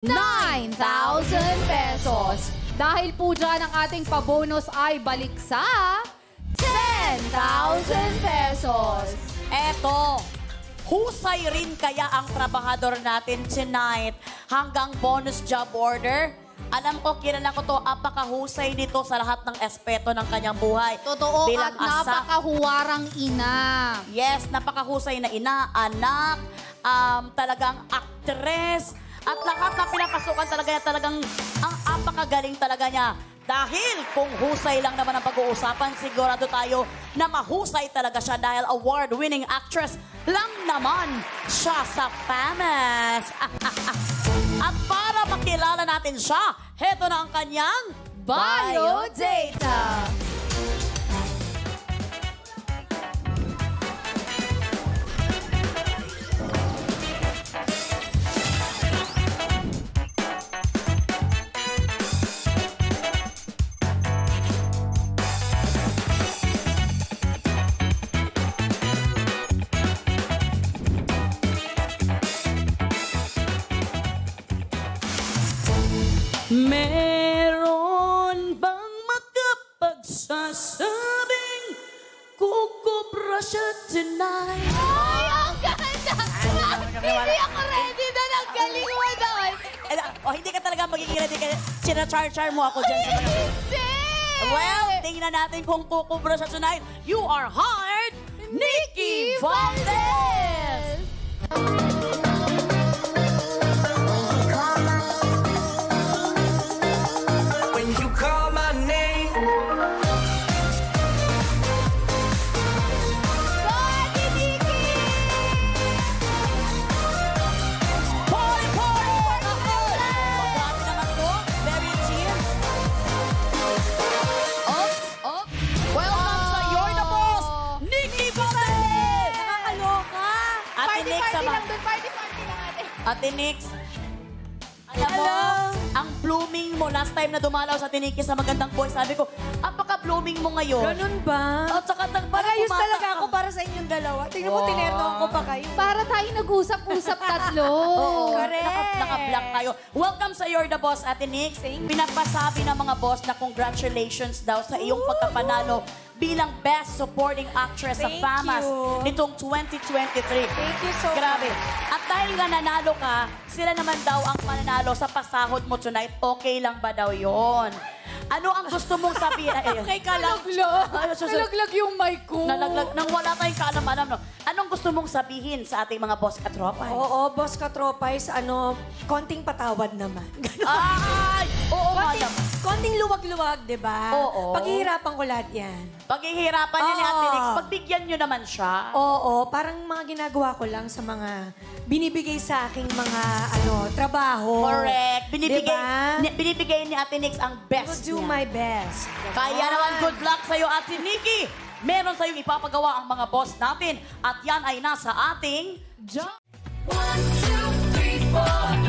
9,000 pesos. Dahil po dyan ang ating pabonus ay balik sa 10,000 pesos. Eto, husay rin kaya ang trabahador natin tonight hanggang bonus job order? Alam ko, kilala ko to, apakahusay nito sa lahat ng espeto ng kanyang buhay. Totoo bilang at napakahuwarang ina. Yes, napakahusay na ina, anak, talagang aktres, at lahat na pinapasukan talaga niya, talagang ang apakagaling talaga niya. Dahil kung husay lang naman ang pag-uusapan, sigurado tayo na mahusay talaga siya dahil award-winning actress lang naman siya sa Famous. At para makilala natin siya, heto na ang kanyang Biodata. Meron bang makapagsasabing kukubra siya tonight? Ay, ang ganda! Hindi ako ready na naggaling mo doon. Hindi ka talaga magiging ready. Sinachar-char mo ako dyan sa mga... Hindi! Well, tingnan natin kung kukubra siya tonight. You are hired, Nikki Valdez! Ate Nix, alam mo, ang blooming mo, last time na dumalaw sa Tiniki sa Magandang Boy, sabi ko, apaka-blooming mo ngayon. Ganun ba? At saka Parayos talaga ako para sa inyong dalawa. Tingnan mo, tinerno ko pa kayo. Para tayo nag-usap-usap tatlo. Oo, correct. Naka-black kayo. Welcome sa You're the Boss, Ate Nix. Pinagpasabi ng mga boss na congratulations daw sa iyong pagkapanalo bilang Best Supporting Actress sa FAMAS nitong 2023. Thank you so Grabe. much. At dahil nga nanalo ka, sila naman daw ang mananalo sa pasahod mo tonight. Okay lang ba daw yon? Ano ang gusto mong sabihin? Okay ka lang. Nalaglag yung mic ko. Nalaglag. Nang wala tayong kaalam-alam, no? Anong gusto mong sabihin sa ating mga boss katropay? Oo, boss katropay, konting patawad naman. Ay! Oo nga naman. Konting luwag-luwag, di ba? Oo. Paghihirapan ko lahat yan. Paghihirapan niya ni Ate Nix, pagbigyan niyo naman siya. Oo, parang mga ginagawa ko lang sa mga binibigay sa aking mga trabaho. Correct. Diba? Binibigay ni Ate Nix ang best I will do niya. my best. Kaya naman, good luck sa'yo, Ate Nikki. Meron sa'yong ipapagawa ang mga boss natin. At yan ay nasa ating... 1, 2, 3, 4